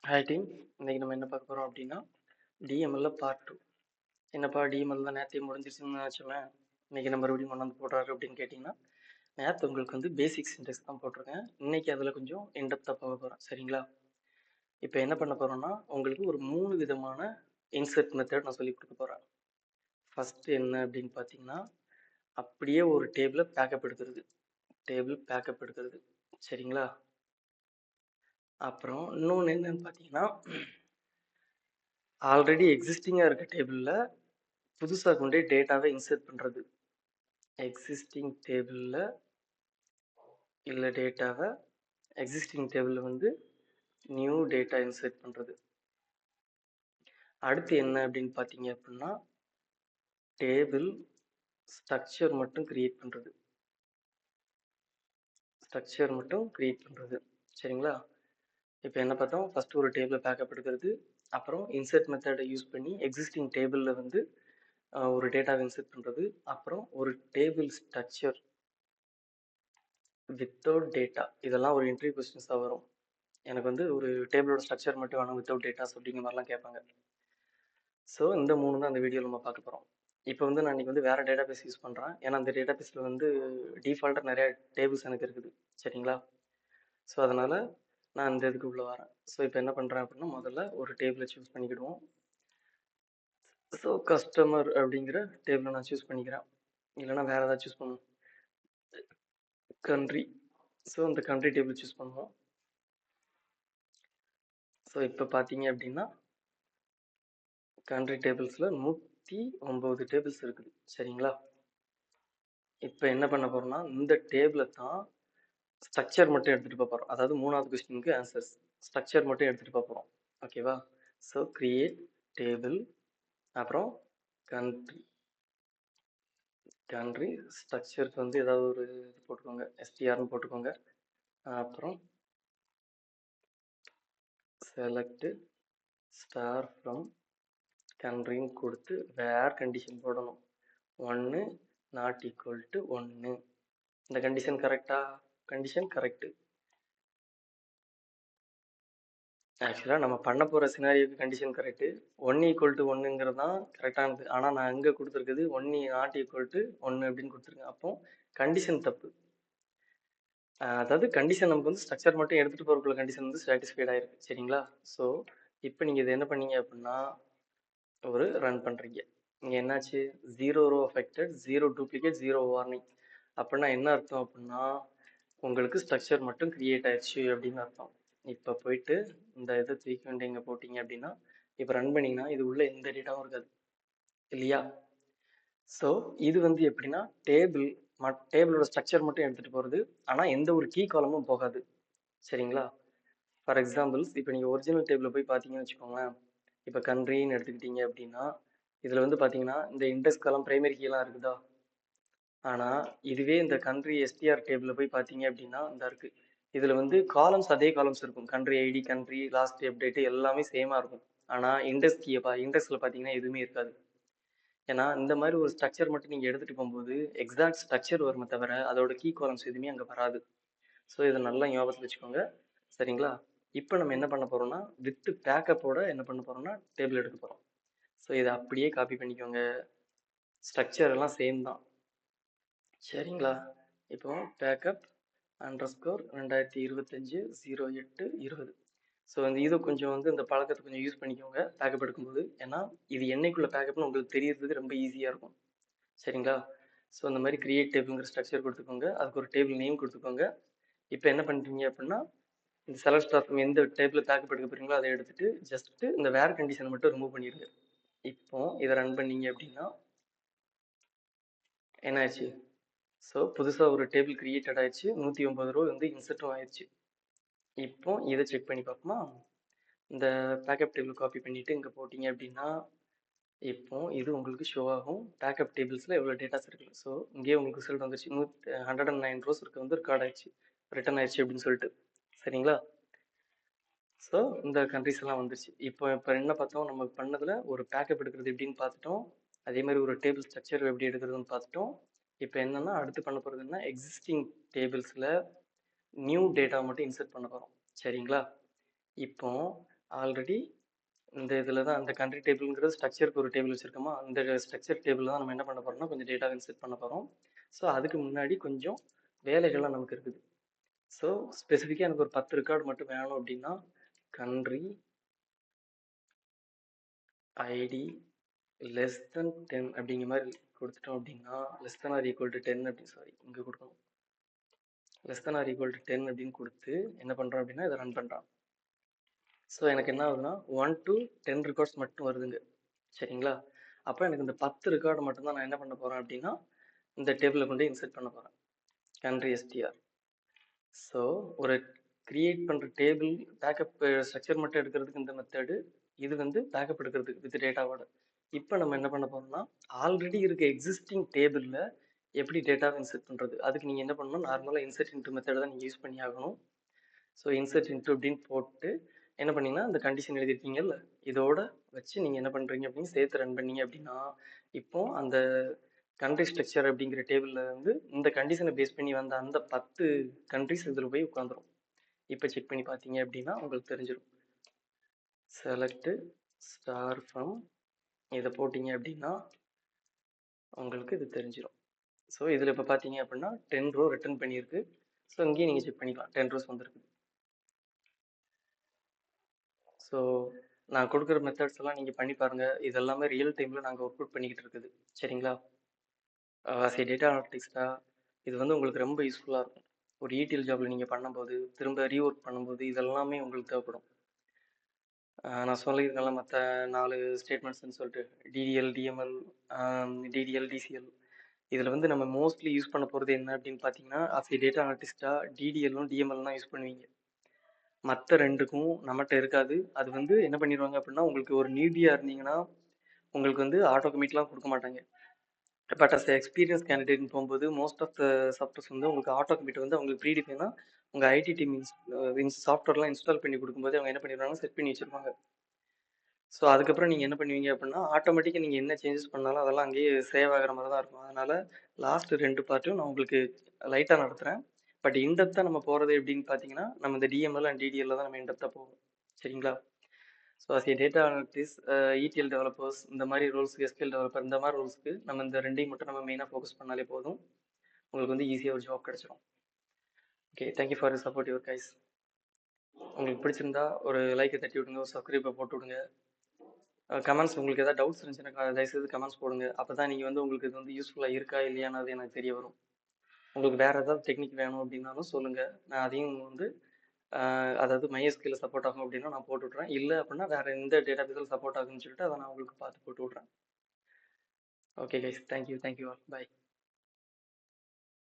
Hi team. இன்னைக்கு நம்ம என்ன பார்க்க போகிறோம் அப்படின்னா டிஎம்எல்ல பார்ட் 2. என்னப்பா டிஎம்எல் தான் நேற்றே முடிஞ்சிருச்சுன்னு நினச்சோமே, இன்னைக்கு நம்ம மறுபடியும் கொண்டு வந்து போடுறாரு அப்படின்னு கேட்டிங்கன்னா, நேற்று உங்களுக்கு வந்து பேசிக் சின்டெக்ஸ் தான் போட்டிருக்கேன். இன்னைக்கு அதில் கொஞ்சம் இன்டெப்த்தாக போக போகிறோம். சரிங்களா? இப்போ என்ன பண்ண போகிறோம்னா, உங்களுக்கு ஒரு 3 விதமான இன்சர்ட் மெத்தட் நான் சொல்லி கொடுக்க போகிறேன். ஃபஸ்ட்டு என்ன அப்படின்னு பார்த்தீங்கன்னா, அப்படியே ஒரு டேபிளை பேக்கப் எடுக்கிறது. சரிங்களா? அப்புறம் இன்னொன்று என்னன்னு பார்த்தீங்கன்னா, ஆல்ரெடி எக்ஸிஸ்டிங்காக இருக்க டேபிளில் புதுசாக கொண்டே டேட்டாவை இன்சர்ட் பண்ணுறது. எக்ஸிஸ்டிங் டேபிளில் இல்லை டேட்டாவை எக்ஸிஸ்டிங் டேபிளில் வந்து நியூ டேட்டா இன்சர்ட் பண்ணுறது. அடுத்து என்ன அப்படின்னு பார்த்தீங்க அப்படின்னா, டேபிள் ஸ்ட்ரக்சர் மட்டும் கிரியேட் பண்ணுறது. சரிங்களா? இப்போ என்ன பார்த்தோம், ஃபஸ்ட்டு ஒரு டேபிளை பேக்கப் எடுக்கிறது, அப்புறம் இன்சர்ட் மெத்தடை யூஸ் பண்ணி எக்ஸிஸ்டிங் டேபிளில் வந்து ஒரு டேட்டாவை இன்சர்ட் பண்ணுறது, அப்புறம் ஒரு டேபிள் ஸ்ட்ரக்சர் வித்தவுட் டேட்டா. இதெல்லாம் ஒரு இன்டர்வியூ கொஸ்டின்ஸாக வரும். எனக்கு வந்து ஒரு டேபிளோட ஸ்ட்ரக்சர் மட்டும் வேணும் வித்தவுட் டேட்டாஸ் அப்படிங்கிற மாதிரிலாம் கேட்பாங்க. ஸோ இந்த 3 தான் அந்த வீடியோவில் நம்ம பார்க்க போகிறோம். இப்போ வந்து நான் இன்றைக்கி வந்து வேறு டேட்டாபேஸ் யூஸ் பண்ணுறேன். ஏன்னா அந்த டேட்டாபேஸில் வந்து டிஃபால்ட்டாக நிறைய டேபிள்ஸ் எனக்கு இருக்குது. சரிங்களா? ஸோ அதனால் நான் இந்த இதுக்கு உள்ளே வரேன். ஸோ இப்போ என்ன பண்ணுறேன் அப்படின்னா, முதல்ல ஒரு டேபிளை சூஸ் பண்ணிக்கிடுவோம். ஸோ கஸ்டமர் அப்படிங்கிற டேபிளை நான் சூஸ் பண்ணிக்கிறேன். இல்லைனா வேறு ஏதாவது சூஸ் பண்ணுவோம். கண்ட்ரி. ஸோ இந்த கண்ட்ரி டேபிள் சூஸ் பண்ணுவோம். ஸோ இப்போ பார்த்தீங்க அப்படின்னா கண்ட்ரி டேபிள்ஸில் 109 டேபிள்ஸ் இருக்குது. சரிங்களா? இப்போ என்ன பண்ண போகிறோம்னா, இந்த டேபிளை தான் ஸ்ட்ரக்சர் மட்டும் எடுத்துகிட்டு போகிறோம். அதாவது 3வது கொஸ்டினுக்கு ஆன்சர்ஸ் ஸ்ட்ரக்சர் மட்டும் எடுத்துகிட்டு போகிறோம். ஓகேவா? ஸோ கிரியேட் டேபிள், அப்புறம் கண்ட்ரி ஸ்ட்ரக்சருக்கு வந்து ஏதாவது ஒரு இது போட்டுக்கோங்க, எஸ்டிஆர்னு போட்டுக்கோங்க. அப்புறம் செலக்ட் ஸ்டார் ஃப்ரம் கண்ட்ரின்னு கொடுத்து வேர் கண்டிஷன் போடணும். 1 நாட் ஈக்குவல் டு 1. இந்த கண்டிஷன் கரெக்டா? Condition correct. ஆக்சுவலாக நம்ம பண்ண போகிற சினாரியோக்கு கண்டிஷன் கரெக்டு. 1 ஈக்குவல் டு 1ங்கிறது தான் கரெக்டானது. ஆனால் நான் இங்கே கொடுத்துருக்குது 1 நாட் ஈக்குவல் டு 1 அப்படின்னு கொடுத்துருக்கேன். அப்போ கண்டிஷன் தப்பு. அதாவது கண்டிஷன் நமக்கு வந்து ஸ்ட்ரக்சர் மட்டும் எடுத்துகிட்டு போகிறக்குள்ள கண்டிஷன் வந்து சாட்டிஸ்ஃபைட் ஆயிருக்கு. சரிங்களா? ஸோ இப்போ நீங்கள் இது என்ன பண்ணீங்க அப்படின்னா, ஒரு ரன் பண்ணுறீங்க. இங்கே என்னாச்சு? 0 ரோ அஃபெக்டட், 0 டூப்ளிகேட், 0 வார்னிங். அப்படின்னா என்ன அர்த்தம் அப்படின்னா, உங்களுக்கு ஸ்ட்ரக்சர் மட்டும் கிரியேட் ஆயிடுச்சு அப்படின்னு அர்த்தம். இப்போ போயிட்டு இந்த இதை தூக்கி வந்து இங்கே போட்டிங்க அப்படின்னா, இப்போ ரன் பண்ணிங்கன்னா இது உள்ள எந்த டேட்டாவும் இருக்காது இல்லையா? ஸோ இது வந்து எப்படின்னா டேபிளோட ஸ்ட்ரக்சர் மட்டும் எடுத்துகிட்டு போகிறது, ஆனால் எந்த ஒரு கீ காலமும் போகாது. சரிங்களா? ஃபார் எக்ஸாம்பிள்ஸ் இப்போ நீங்கள் ஒரிஜினல் டேபிளில் போய் பார்த்தீங்கன்னு வச்சுக்கோங்களேன். இப்போ கண்ட்ரின்னு எடுத்துக்கிட்டீங்க அப்படின்னா, இதில் வந்து பார்த்தீங்கன்னா இந்த இண்டெக்ஸ் காலம் பிரைமரி கீலாம் இருக்குதா? ஆனால் இதுவே இந்த கண்ட்ரி எஸ்டிஆர் டேபிளில் போய் பார்த்தீங்க அப்படின்னா இந்த இருக்குது. இதில் வந்து காலம்ஸ் அதே காலம்ஸ் இருக்கும். Country ID, country, last update எல்லாமே சேமாக இருக்கும். ஆனால் இண்டெக்ஸில் பார்த்தீங்கன்னா எதுவுமே இருக்காது. ஏன்னா இந்த மாதிரி ஒரு ஸ்ட்ரக்சர் மட்டும் நீங்கள் எடுத்துகிட்டு போகும்போது எக்ஸாக்ட் ஸ்ட்ரக்சர் வருமே தவிர அதோட கீ காலம்ஸ் எதுவுமே அங்கே வராது. ஸோ இதை நல்லா ஞாபகத்தில் வச்சுக்கோங்க. சரிங்களா? இப்போ நம்ம என்ன பண்ண போகிறோம்னா, வித் பேக்கப்போட என்ன பண்ண போகிறோம்னா டேபிள் எடுக்க போகிறோம். ஸோ இதை அப்படியே காப்பி பண்ணிக்கோங்க. ஸ்ட்ரக்சர் எல்லாம் சேம் தான். சரிங்களா? இப்போ பேக்கப் அண்டர்ஸ்கோர் 2025/08/20. ஸோ வந்து இது கொஞ்சம் வந்து இந்த பழக்கத்தை கொஞ்சம் யூஸ் பண்ணிக்கோங்க பேக்கப் எடுக்கும்போது. ஏன்னா இது என்னைக்குள்ள பேக்கப்னு உங்களுக்கு தெரியறதுக்கு ரொம்ப ஈஸியாக இருக்கும். சரிங்களா? ஸோ அந்த மாதிரி கிரியேட் டேபிள்ங்கிற ஸ்ட்ரக்சர் கொடுத்துக்கோங்க. அதுக்கு ஒரு டேபிள் நேம் கொடுத்துக்கோங்க. இப்போ என்ன பண்ணுறீங்க அப்படின்னா, இந்த செலக்ட் ஸ்டார் ஃப்ரம் எந்த டேபிள் பேக்கப் எடுக்க போகிறீங்களோ அதை எடுத்துட்டு ஜஸ்ட் இந்த வேர் கண்டிஷனை மட்டும் ரிமூவ் பண்ணிடுங்க. இப்போ இதை ரன் பண்ணீங்க அப்படின்னா என்ன ஆச்சு? ஸோ புதுசாக ஒரு டேபிள் கிரியேட்டட் ஆயிடுச்சு. 109 ரோ வந்து இன்சர்ட்டும் ஆயிடுச்சு. இப்போ இதை செக் பண்ணி பார்ப்போமா? இந்த பேக்கப் டேபிள் காப்பி பண்ணிவிட்டு இங்கே போட்டிங்க அப்படின்னா இப்போ இது உங்களுக்கு ஷோ ஆகும். பேக்கப் டேபிள்ஸில் எவ்வளோ டேட்டாஸ் இருக்குது. ஸோ இங்கேயே உங்களுக்கு ரிசல்ட் வந்துருச்சு. 109 ரோஸ் இருக்கு வந்து ரெக்கார்ட் ஆயிடுச்சு, ரிட்டர்ன் ஆயிடுச்சு அப்படின்னு சொல்லிட்டு. சரிங்களா? ஸோ இந்த கண்ட்ரிஸ் எல்லாம் வந்துருச்சு. இப்போ என்ன பார்த்தோம், நம்ம பண்ணதில் ஒரு பேக்கப் எடுக்கிறது எப்படின்னு பார்த்துட்டோம். அதே மாதிரி ஒரு டேபிள் ஸ்ட்ரக்சர் எப்படி எடுக்கிறதுன்னு பார்த்துட்டோம். இப்போ என்னன்னா அடுத்து பண்ண போகிறது என்ன, எக்ஸிஸ்டிங் டேபிள்ஸில் நியூ டேட்டா மட்டும் இன்சர்ட் பண்ண போகிறோம். சரிங்களா? இப்போ ஆல்ரெடி இந்த இதில் தான் அந்த கண்ட்ரி டேபிள்ங்கிறது ஸ்ட்ரக்சருக்கு ஒரு டேபிள் வச்சுருக்கோமா, அந்த ஸ்ட்ரக்சர் டேபிள் தான் நம்ம என்ன பண்ண போகிறோம்னா கொஞ்சம் டேட்டா இன்செர்ட் பண்ண போகிறோம். ஸோ அதுக்கு முன்னாடி கொஞ்சம் வேலைகள்லாம் நமக்கு இருக்குது. ஸோ ஸ்பெசிஃபிக்காக எனக்கு ஒரு 10 ரெக்கார்டு மட்டும் வேணும் அப்படின்னா கண்ட்ரி ஐடி லெஸ் தென் 10 அப்படிங்கிற மாதிரி கொடுத்துட்டோம் அப்படின்னா less than or equal to 10 அப்படி சாரி இங்கே கொடுக்கணும். Less than or equal to 10 அப்படின்னு கொடுத்து என்ன பண்ணுறோம் அப்படின்னா இதை ரன் பண்ணுறான். ஸோ எனக்கு என்ன ஆகுதுன்னா 1 to 10 ரெக்கார்ட்ஸ் மட்டும் வருதுங்க. சரிங்களா? அப்போ எனக்கு இந்த 10 ரெக்கார்டு மட்டும்தான் நான் என்ன பண்ண போகிறேன் அப்படின்னா இந்த டேபிளில் கொண்டு இன்செர்ட் பண்ண போகிறேன். Country STR. ஸோ ஒரு கிரியேட் பண்ணுற டேபிள் பேக்கப் ஸ்ட்ரக்சர் மட்டும் எடுக்கிறதுக்கு இந்த மெத்தடு, இது வந்து பேக்கப் எடுக்கிறதுக்கு வித் டேட்டாவோட. இப்போ நம்ம என்ன பண்ண போறோம்னா ஆல்ரெடி இருக்க எக்ஸிஸ்டிங் டேபிளில் எப்படி டேட்டாவை இன்செர்ட் பண்ணுறது, அதுக்கு நீங்கள் என்ன பண்ணணும், நார்மலாக இன்செர்ட் இன்ட்டு மெத்தடை தான் நீங்கள் யூஸ் பண்ணி ஆகணும். ஸோ இன்செர்ட் இன்ட்டு அப்படின்னு போட்டு என்ன பண்ணீங்கன்னா இந்த கண்டிஷன் எழுதிருக்கீங்கல்ல, இதோட வச்சு நீங்கள் என்ன பண்ணுறீங்க அப்படின்னு சேர்த்து ரன் பண்ணீங்க அப்படின்னா இப்போ அந்த கண்ட்ரி ஸ்ட்ரக்சர் அப்படிங்கிற டேபிளில் வந்து இந்த கண்டிஷனை பேஸ் பண்ணி வந்த அந்த 10 கண்ட்ரிஸ் இதில் போய் உட்காந்துரும். இப்போ செக் பண்ணி பார்த்தீங்க அப்படின்னா உங்களுக்கு தெரிஞ்சிடும். செலக்ட் ஸ்டார் ஃப்ரம் இதை போட்டிங்க அப்படின்னா உங்களுக்கு இது தெரிஞ்சிடும். ஸோ இதில் இப்போ பார்த்தீங்க அப்படின்னா 10 ரோ ரிட்டர்ன் பண்ணியிருக்கு. ஸோ இங்கேயும் நீங்கள் செக் பண்ணிக்கலாம் 10 ரோஸ் வந்துருக்கு. ஸோ நான் கொடுக்குற மெத்தட்ஸ் எல்லாம் நீங்கள் பண்ணி பாருங்கள். இது எல்லாமே ரியல் டைமில் நாங்கள் ஒர்க் அவுட் பண்ணிக்கிட்டு இருக்குது. சரிங்களா? ஆஸ் ஏ டேட்டா அனலிட்டிக்ஸ்டாக இது வந்து உங்களுக்கு ரொம்ப யூஸ்ஃபுல்லாக இருக்கும். ஒரு ETL ஜாபில் நீங்கள் பண்ணும்போது திரும்ப ரீஒர்க் பண்ணும்போது இதெல்லாமே உங்களுக்கு தேவைப்படும். நான் சொல்லியிருக்கேன்ல மற்ற 4 ஸ்டேட்மெண்ட்ஸ்ன்னு சொல்லிட்டு DDL, DML, DDL, DCL. இதில் வந்து நம்ம மோஸ்ட்லி யூஸ் பண்ண போகிறது என்ன அப்படின்னு பார்த்தீங்கன்னா ஆஸ் ஏ டேட்டா அனலிட்டிஸ்டாக DDLலும் DML தான் யூஸ் பண்ணுவீங்க. மற்ற ரெண்டுக்கும் நம்மகிட்ட இருக்காது. அது வந்து என்ன பண்ணிடுவாங்க அப்படின்னா உங்களுக்கு ஒரு நியூபியாக இருந்தீங்கன்னா உங்களுக்கு வந்து ஆட்டோ கமிட்லாம் கொடுக்க மாட்டாங்க. பட் அஸ் எக்ஸ்பீரியன்ஸ் கேண்டிடேட்னு போகும்போது மோஸ்ட் ஆஃப் த சாஃப்ட்வேர்ஸ் வந்து உங்களுக்கு ஆட்டோ கமிட் வந்து அவங்களுக்கு ப்ரீடிஃபைனா உங்கள் ஐடி டீம் சாஃப்ட்வேர்லாம் இன்ஸ்டால் பண்ணி கொடுக்கும்போது அவங்க என்ன பண்ணிடுவாங்க, செட் பண்ணி வச்சிருப்பாங்க. ஸோ அதுக்கப்புறம் நீங்கள் என்ன பண்ணுவீங்க அப்படின்னா ஆட்டோமேட்டிக்காக நீங்கள் என்ன சேஞ்சஸ் பண்ணாலும் அதெல்லாம் அங்கேயே சேவ் ஆகிற மாதிரி தான் இருக்கும். அதனால் லாஸ்ட் 2 பார்ட்டும் நான் உங்களுக்கு லைட்டாக நடத்துகிறேன். பட் இன்டெப்த்தாக நம்ம போகிறது எப்படின்னு பார்த்தீங்கன்னா நம்ம இந்த DML அண்ட் DDL தான் நம்ம இன்டெப்த்தாக போவோம். சரிங்களா? So as a data analytics, ETL developers, இந்த மாதிரி ரோல்ஸ், SQL டெவலப்பர், இந்த மாதிரி ரோல்ஸ்க்கு நம்ம இந்த ரெண்டையும் மட்டும் நம்ம மெயினாக ஃபோக்கஸ் பண்ணாலே போதும். உங்களுக்கு வந்து ஈஸியாக ஒரு ஜாப் கிடச்சிடும். Okay, thank you for your support your guys. உங்களுக்கு பிடிச்சிருந்தா ஒரு லைக்கை தட்டி விடுங்க, ஒரு சப்ஸ்கிரைபை போட்டு விடுங்க. கமெண்ட்ஸ் உங்களுக்கு ஏதாவது டவுட்ஸ் இருந்துச்சுன்னா தயவுசெய்து கமெண்ட்ஸ் போடுங்க. அப்போ தான் நீங்கள் வந்து உங்களுக்கு இது வந்து யூஸ்ஃபுல்லாக இருக்கா இல்லையான்னு அது எனக்கு தெரிய வரும். உங்களுக்கு வேறு ஏதாவது டெக்னிக் வேணும் அப்படின்னாலும் சொல்லுங்கள், நான் அதையும் வந்து அதாவது MySQL சப்போர்ட் ஆகும் அப்படின்னா நான் போட்டு விட்றேன். இல்லை அப்படின்னா வேறு எந்த டேட்டா பேஸில் சப்போர்ட் ஆகுன்னு சொல்லிட்டு அதை நான் உங்களுக்கு பார்த்து போட்டு விட்றேன். ஓகே கைஸ், தேங்க்யூ ஆல், பாய்.